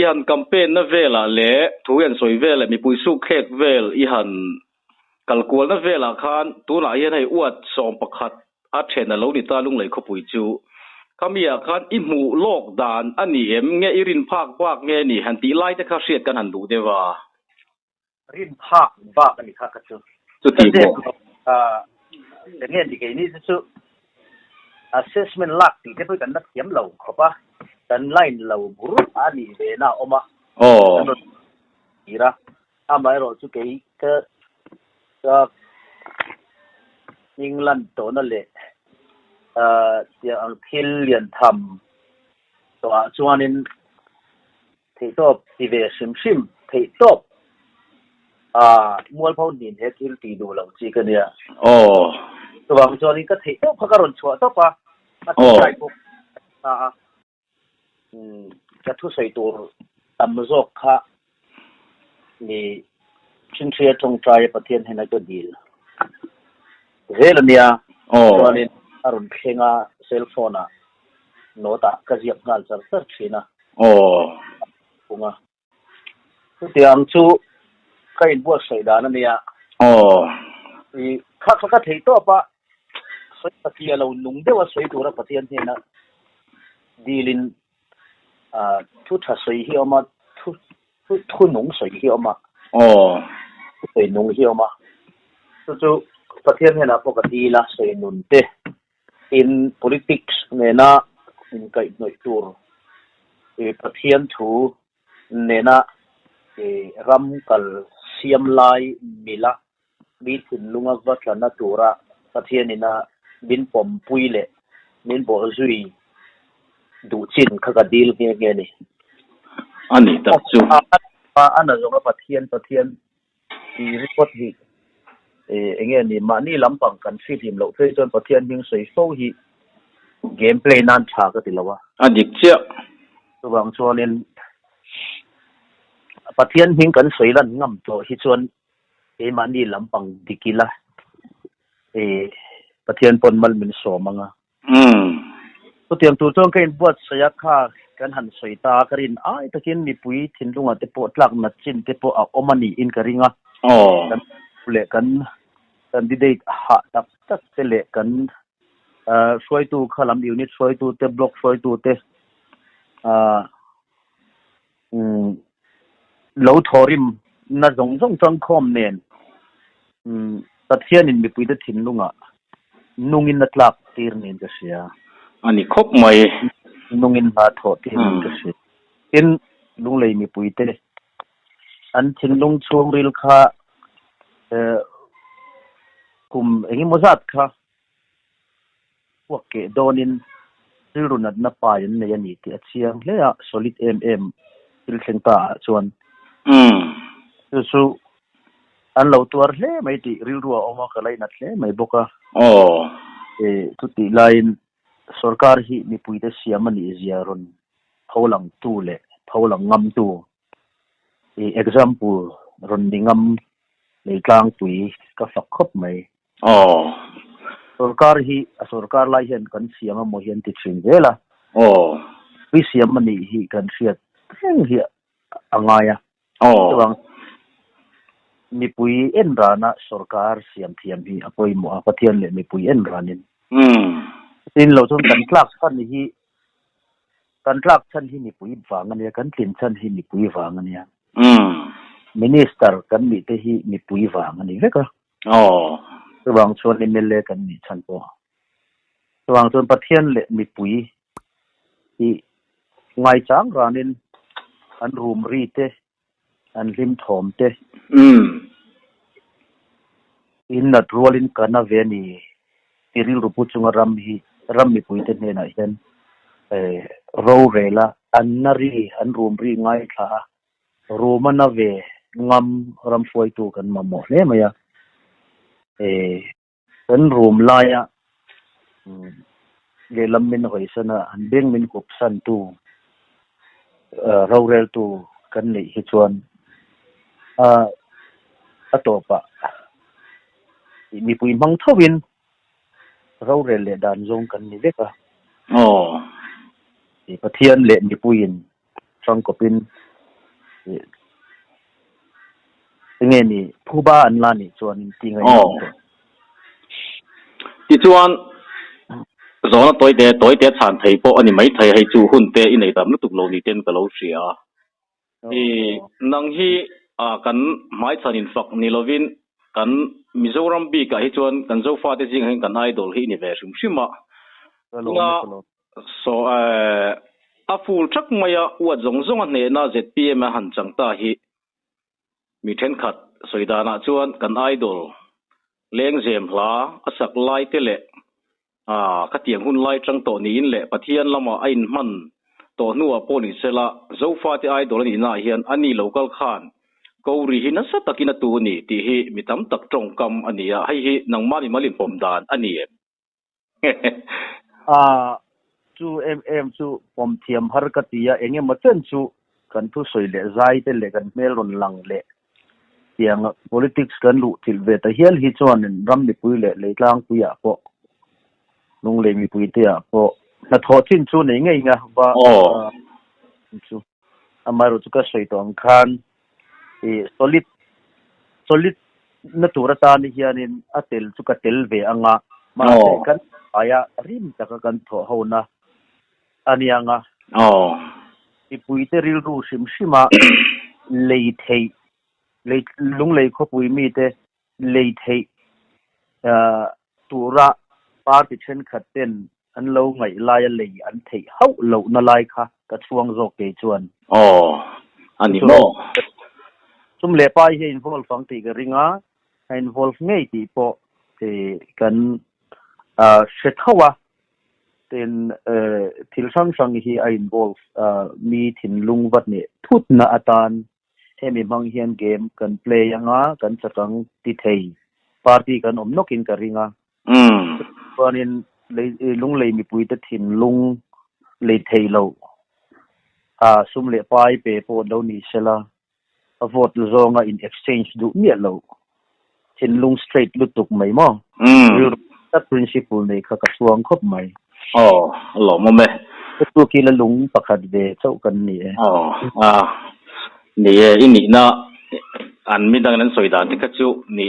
ihan campaign na vela le thuyan soi vela mi puisu khek vel ihan kalkual na vela khan tuna hian hei uat som pakhat a thena lo ni ta lung lei kho pui chu kamia khan I mu lok dan ani em nge irin phak wak nge ni han ti lai te kha hriat kan han du dewa rin phak wak ani kha ka chu ti bo nge ni ke ni chu assessment lak ti te kan na tiam lo kho pa kan line lo bur ani ve na oma ira amai ro chu ke ka England to na le tia ang thil lian tham to chuanin thei top ti ve sim thei top mual phau nin he thil ti du lo chi ka nia to bang chuanin ka thei top ka ron chua to pa sai ko ka thu sai tur tam zo kha ni chin thia tong trai pathian hena ko dil velania chuanin arun phenga cell phone a nota ka jiap ngal char sar thina kunga tiang chu kai bo sai da na nia I kha thei to pa sai patia lo nung dewa sai tu ra patian thena dilin thu tha sai hi oma thu nung sai hi oma sai nung hi oma chu pathian hena pokati la sei nun te in politics nena in kai noi tur pathian thu nena ram kal siam lai mila bi thin lunga vatlana tura pathian ina bin pom puile min bo zui du chin kha dil nge ni ani ta chu ana zo pathian I report hi enge ni mani lampang kan fit him lo fe chon pathian hing sei so hi gameplay nan tha ka tilawa adik chia to bang chuanin pathian hing kan sei lan ngam to hi chuan mani lampang dikila pathian pon mal min so manga to tiam tu chong kain buat saya kha kan han sei ta karin ai takin mi pui thinlunga te po tlak na chin te po a omani in karinga le kan candidate ha tak tele kan soi tu khalam unit soi tu te block soi tu te lo thorim na zong chang khom nen pathian in mi pui te thin lunga nungin na tlak tir nen ka sia ani khop mai nungin ha tho tir nen ka sia in lung lei mi pui te an thin lung chung ril kha kum engi mozat kha wake donin rilunat na payan na yani ti achiang le solid il thengta chuan su an lo tuar hle mai ti rilruwa oma khalai na hle mai boka tu ti line sarkar hi mi puite siamani ziaron pholang tu le pholang ngam tu example ron dingam le tlang pui ka fakhop mai sarkar lai hian kan siama mo hian ti thin vela wi siamani hi kan riat theng hi angaya tuang mi pui en rana sarkar siam thiam hi apoi mo apathian le mi pui en ranin tin lo chon kan tlak chan hi mi pui wangania kan tin chan hi mi pui wangania minister kan mi te hi mi pui wangani veka tuang chon MLA kan mi chan po tuang chon pathian le mi pui hi ngai chang ranin an room ri te an lim thom te in na rolin kana veni tiril rupu chunga ram mi pui te ne na hian ro rela annari an room ri ngai tha romana ve ngam ram foi tu kan mamo le maya kan room laya le lammin hoisana an beng min kup san tu ro rel tu kan nei hi chuan atopa mi pui mang thawin ro rel le dan zong kan ni veka pathian le mi puin chang kopin nghe ni phu ba an la ni chuan ti ngai ti chuan zona toy te chan thei po ani mai thei hai chu hun te in ei tam lutuk lo ni ten ka lo ria nang hi kan mai chanin fak ni lovin kan Mizoram bi ka hi chuan kan zo fa te jing hen kan idol hi ni ve shum shima so a full chak maya wa zong zong ne na ZPM han chang ta hi mi then khat soidana chuan kan idol leng zem hla asak lai te le ka tiang hun lai tang to ni in le pathian lama a in man to nuwa poni sela zo fa te idol ni na hian ani local khan ko ri hin sa takina tu ni ti hi mitam tak tong kam ania hai hi nang mani malin pom dan ani chu chu pom thiam har ka tia enge ma chen chu kan thu soi le zai te le kan mel ron lang le tiang politics kan lu til ve ta hial hi chuan in ram ni pui le tlang pu ya po nung le mi pui te ya po na tho chin chu nei ngai nga ba chu amaro chu ka soi tong khan solid na tura ta ni hianin atel chu ka tel ve anga ma te kan aya rim taka kan tho hona anianga ipui te ril ru sim sima lei thei lei lung lei kho pui mi te lei thei tura party chen khaten an lo ngai lai lei an thei hau lo na lai kha ka chuang zo ke chuan ani mo sum le pai he involve fang ti ga ringa involve ngei ti po te kan sethawa ten thil sang hi a involve mi thin lung wat ne thut na atan hemi mang hian game kan play anga kan chakang ti thei party kan om nokin ka ringa panin lung lei mi pui ta thin lung le thei lo sum le pai pe po lo ni sela a vote zonga in exchange du mi lo thin lung straight lutuk mai mo that principle nei kha ka suang khop mai lo mo me tu ki la lung pakhat ve chau kan ni ni ini na an mi dang nan soidan ti ka chu ni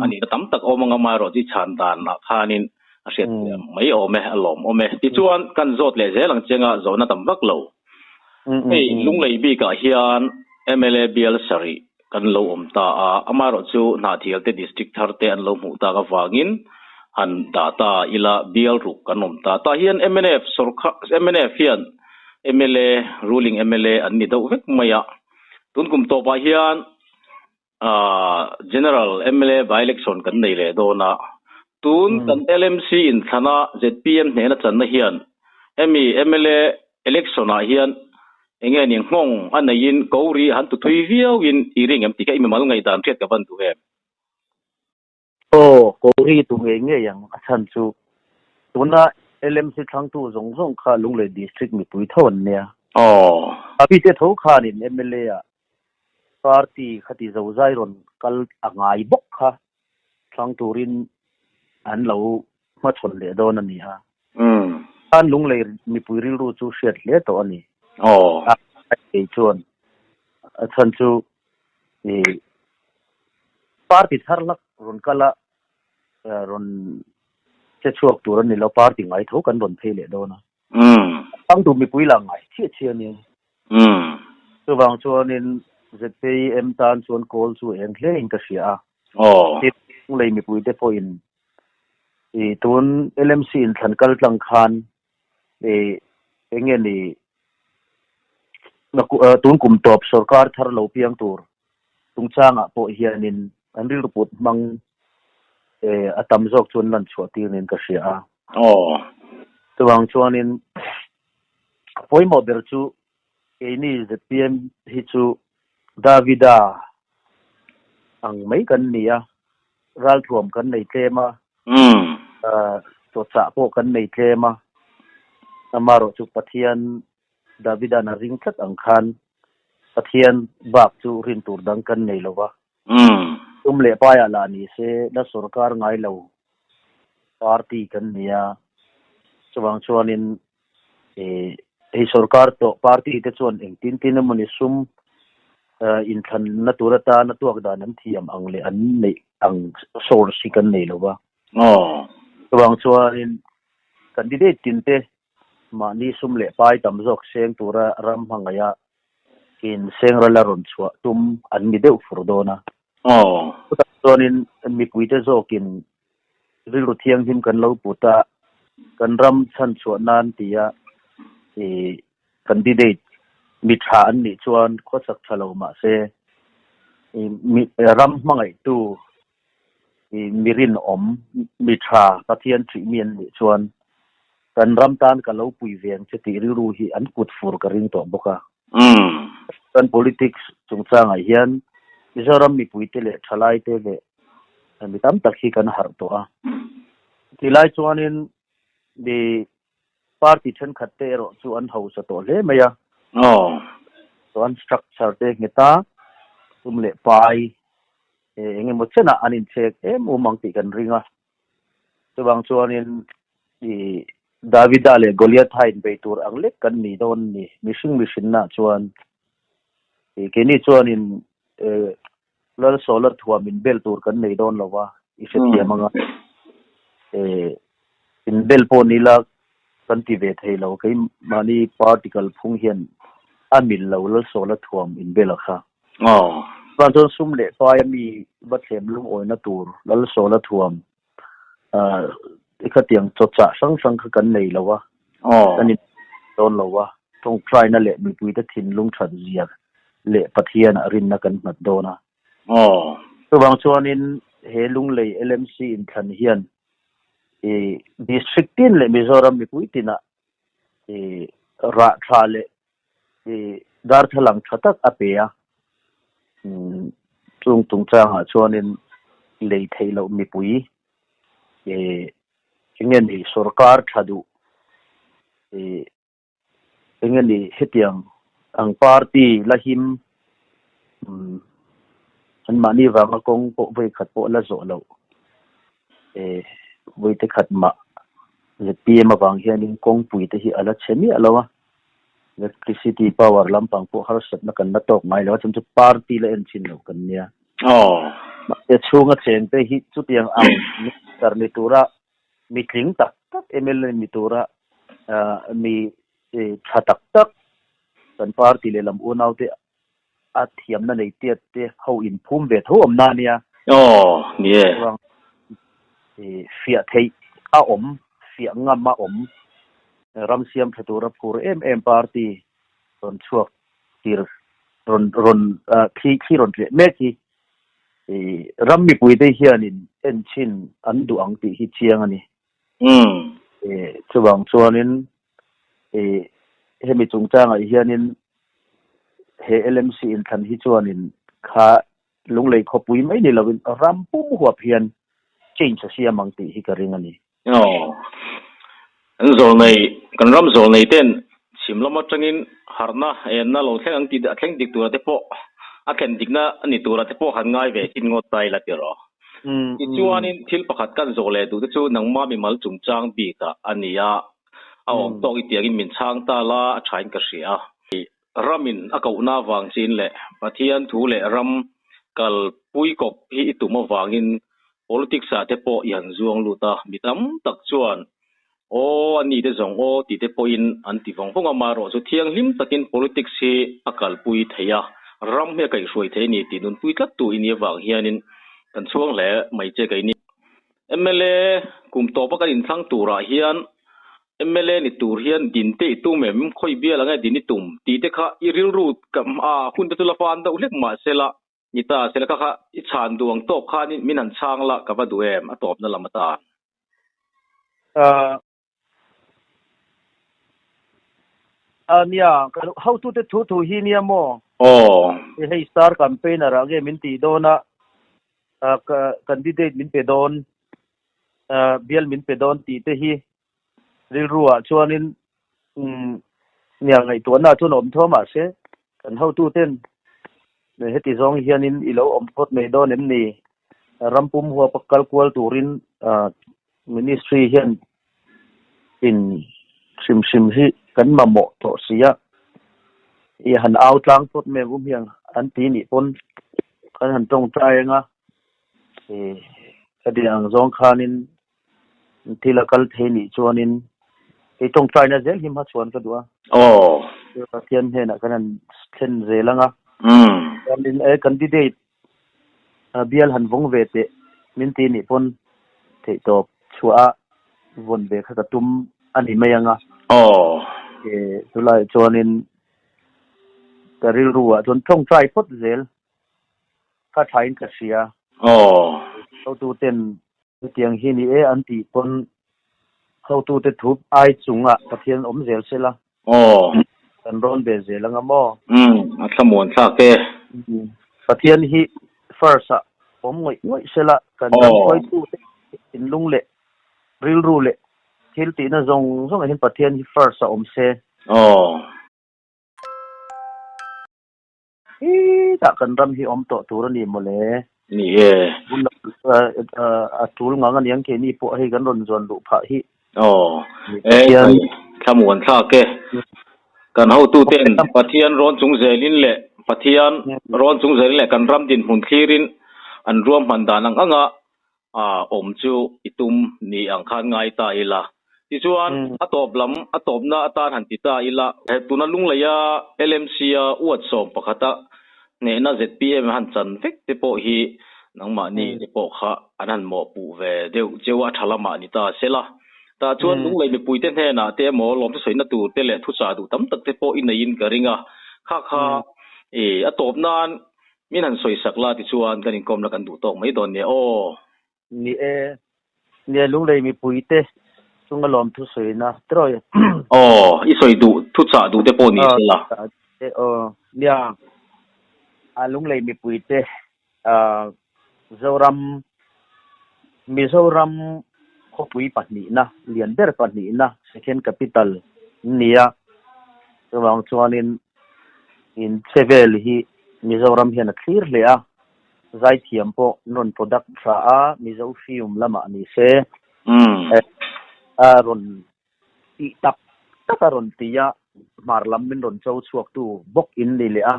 ani tam tak omanga ma ro ji chan dan na khanin a set mai o me alom o me ti chuan kan zot le zelang chenga zona tam vak lo ei lung lei bi ka hian MLA BL Sari kan lo ta amaro chu na thial te district thar te an lo mu ta ka wangin an data ila BL ru kan ta hian MNF sorkha MNF hian MLA ruling MLA an ni do vek maya tun kum to ba hian general MLA by election kan nei le do na tun kan LMC in thana ZPM ne na chan na hian MLA election a hian enge ni ngong anayin kouri han tu thui viau in iring em tika imal ngai dan thet ka ban tu he kouri tu nge yang achan chu tuna LMC thang tu zong kha lungle district mi pui thon ne abi te tho kha ni MLA a party khati zo zai ron kal angai bok kha thang turin an lo ma chon le do na ni ha an lungle mi pui ril ru chu shet le to ani ai chuan chan chu party tharlak ron kala ron che chuak tur ni lo party ngai tho kan ron thei le do na ang tu mi pui la ngai che ni so wang chuan in ZPM tan chuan call chu eng hle in ka sia lei mi pui te point tun LMC in than kal tlang khan enge ni tun kum top sarkar thar lo piang tur tungchanga po hianin anril report mang atam jok chun lan chhuati nin ka sia tuwang chuanin poimo ber chu ni ZPM hi chu Davida ang mai kan nia ral thuam kan nei tlema to cha po kan nei tlema amaro chu pathian Davida na ring that ang khan pathian bak chu rin tur dang kan nei lowa le pa ya la ni se da sarkar ngai lo party kan nia chuwang chuanin sarkar to party te chuan eng tin mani sum in than na turata na tuak da nan thiam ang le an nei ang source kan nei lowa wang chuan candidate tinte ma ni sum le pai tam jok seng tura ram hangaya in sengrala ron chua tum an mi deuh furdona chuanin mi puite zokin rilu thiang him kan lo puta kan ram chan chua nan tia candidate mi tha an ni chuan khosak thalo ma se mi ram mangai tu mirin om mi tha pathian treatment ni chuan kan ram tan ka lo pui veng che ti rilu hi an kut fur ka ring to boka kan politics chungchang a hian mizoram mi puite le thalai te le mi tam takhi kan har to a tilai chuanin di party then khatte ro chu an ho sa to le maya chuan structure te ngeta le pai enge mo chena anin chek umang ti kan ringa chuwang chuanin di Davida le Goliath hain beitur ang lek kan ni don ni mishing na chuan keni chuanin lal solar thua min bel tur kan nei don lawa isetia manga in bel po nila kan ti ve thei lo kai mani particle phung hian amil lo lal solar thuam in bel kha ban ton sum le pa mi bathlem lung oina tur lal solar thuam ikatiang chocha sang kan nei lawa ani don lawa tong try na le mi pui ta thin lung that zia le pathian arin na kan mat dona so bang chuanin he lung lei LMC in than hian district tin le Mizoram mi pui tina ra tha le dar thalang thatak apea tung chang ha chuanin lei theilo mi pui ingen ni sarkar thadu ingen ni hetiang ang party lahim an mani wanga kong po voi khat po la zo lo voi te khat ma le pm awang hianin kong pui te hi ala chemi alawa electricity power lampang po har sat na kan na tok mai lo chum chu party la en chin lo kan nia ma te chunga chen te hi chu tiang ang karni tura mitling tak MLA mitura mi thatak tak kan party le lam unaw te athiam na nei tiat te ho in phum ve tho am na nia nie fia thei a om fia ngama om ram siam thatura phur em party ron chuak tir ron khi ron le me ki ram mi pui te hianin en chin an du ang ti hi chiang ani chuwang chuanin hemi chungchang a hianin he LMC in than hi chuanin kha lunglei khopui mai ni lovin rampum huap hian change sia mangti hi karing ani an zol nei kan ram zol nei ten simlama changin harna en na lo thleng ang ti da thleng dik tur te po a ken dikna ani tur te po han ngai ve tin ngot tai la tiro chuanin thil pakhat kan zole du chu nangma mi mal chungchang bi ta ania awm tok itiangin min chang ta la a thain ka ria ramin akauna wang chin le pathian thu le ram kal pui kop hi ituma wangin politics a te po yan zuang luta mitam tak chuan ani te zong ti te po in anti wang phong amaro so thiang lim takin politics hi akal pui theya ram me kai hroi the ni ti nun pui tlat tu in ye wang hianin kan chuang le mai che kai ni MLA kum to pa kan in thlang tura hian MLA ni tur hian din te tu mem khoi bia la ngai din ni tum ti te kha iril rut kam hun te tula fan da ulek ma sela nita sela kha I chan duang top kha ni minan chang la ka ba duem a top na lamata ania how to te thu hi nia mo hey star campaigner age min ti dona candidate min pe don bial min pe don ti te hi ril ruwa chuanin nia ngai to na chun om thoma se kan how to ten ne heti zong hianin ilo om khot me don em ni rampum huwa pakal kwal turin ministry hian in sim hi kan ma mo to sia han outlang pot me hiang an ti ni pon kan han tong trai nga kadiang zong khanin tilakal theni chuanin ke tong trai na zel him ha chuan ka duwa pathian he na kan thlen zelanga kan candidate bial han vong ve te min ti ni pon thei top chua von ve kha tum ani mayanga tulai chuanin karil ruwa chon tong trai pot zel ka thain ka sia how to ten tiang hi ni anti pon how to te thup ai chunga pathian zel sela kan ron be zelanga mo athamon tha ke pathian hi first ngoi sela kan khoi tu in lung le ril ru le thil ti na zong hin pathian hi first se ta kan ram hi to tur ni mo le ni atul nga yang ke ni po hi kan ron zon lu pha hi thamon tha ke kan ho tu ten pathian ron chung zelin le pathian ron chung zelin le kan ram din hun thirin an ruam mandan ang anga chu itum ni ang khan ngai ta ila ti chuan atop lam atop na atan han ti ta ila tuna lung leya LMC uat som pakhata ne na ZPM han chan vek te po hi nangma ni te po kha anan mo pu ve deu jewa thalama ni ta sela ta chuan lung lei mi puiten he na te mo lom soi na tu te le thu cha du tam tak te po in in karinga kha atop nan min han soi sakla ti chuan kan in kom na kan du tok mai don ne ni lung lei mi puite chunga lom thu soi na troi i soi du thu cha du te po ni sela nia lung lei mi puite zoram Mizoram khopui pahni na lian ber pahni na second capital nia wang chuanin in sevel hi Mizoram hian a clear le a zai thiam po non product tha a mizo fium lama ni se ron ti tak ron tia marlam min ron chau chuak tu bok in ni le a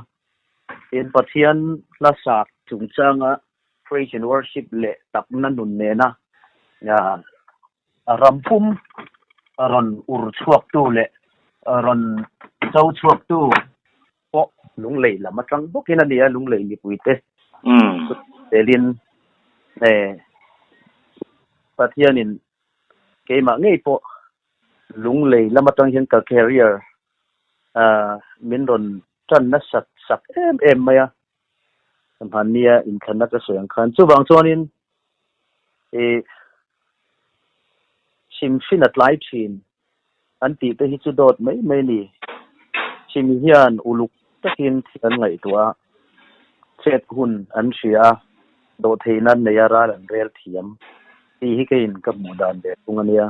in pathian la sak chungchanga praise and worship le tak na nun ne na ya rampum ron ur chuak tu le ron chau chuak tu po lung lei lama tang bokin ania lung lei ni puite telin pathianin keima ngei po lung lei lama tang hian ka career min ron tan na sak em maya sampania in khana ka soyang khan chu wang chuanin simfinat lai thin anti te hi chu dot mai ni sim hian uluk takin thian ngai tua chet hun an sia do theinan ne yara ran rel thiam ti hi kein ka mudan de tungania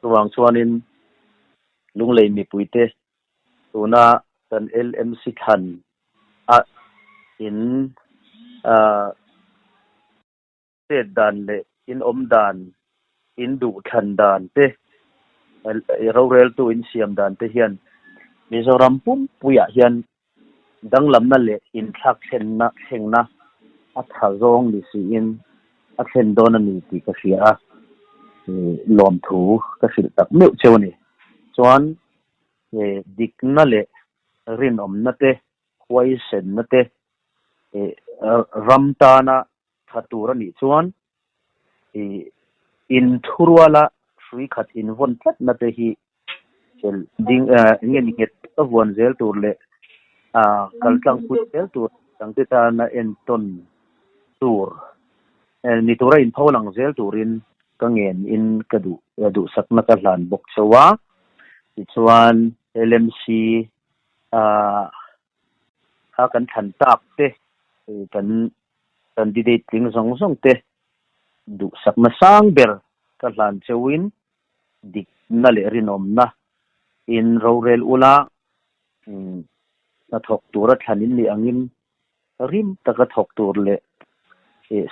chuwang chuanin lunglei mi puite tuna tan LMC khan in set dan le in dan in du khan dan te rel tu in siam dan te hian Mizoram pum puya hian danglam na le in thak theng na a thazong ni si in a thlen don ani ti ka sia lom thu ka sil tak meu cheu ni chuan dik na le rin om na te khwai sen na te ramtana thatura ni chuan in thurwala free khat in von tlat na te hi chel ding ngen nget avon zel tur le kaltang put zel tur tangte ta na en ton tur ni tura in pholang zel turin kangen in kadu sakna ka hlan bok chawa chuan LMC ha kan than tak te kan candidate ting zong te du sakna sang ber ka hlan chewin dik na le rinom na in rorel ula na thok tura thanin ni angin rim taka thok tur le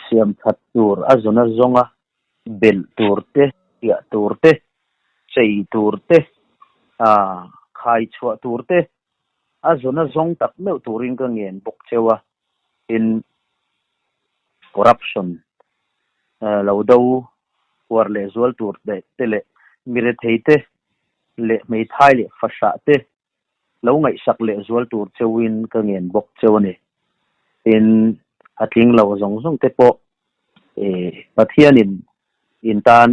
siam that tur azona zonga bel turte ya turte chei turte khai chwa turte azona zong tak meu turin ka ngen bok chewa in corruption lo do war le zual tur de tele mire theite le mei thai le fasha te lo ngai sak le zual tur chewin ka ngen bok chewani in atling lo zong te po pathianin in tan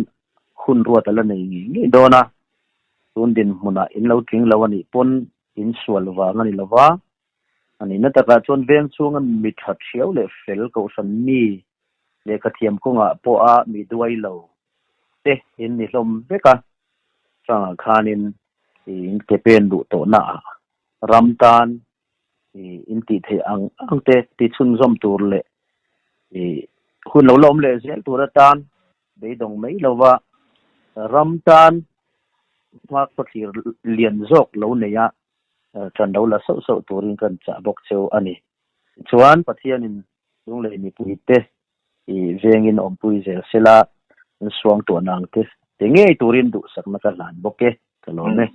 hun ruat ala nei ngi dona tundin muna in lo tling lo ani pon in sual wa ngani lawa ani na taka chon veng chunga mi that hiau le fel ko san mi le ka thiam ko nga po a mi duai lo te in ni lom veka changa khanin in ke pen du to na ramtan in ti the ang te ti chun zom tur le hun lo lom le zel tur tan be dong mai lawa ramtan mak pathir lian zok lo ne ya chan lo la so turin kan cha bok cheu ani chuan pathianin lung le ni pui te vengin om pui zel sela suang to nang te nge turin du sak na ka lan boke kalo ne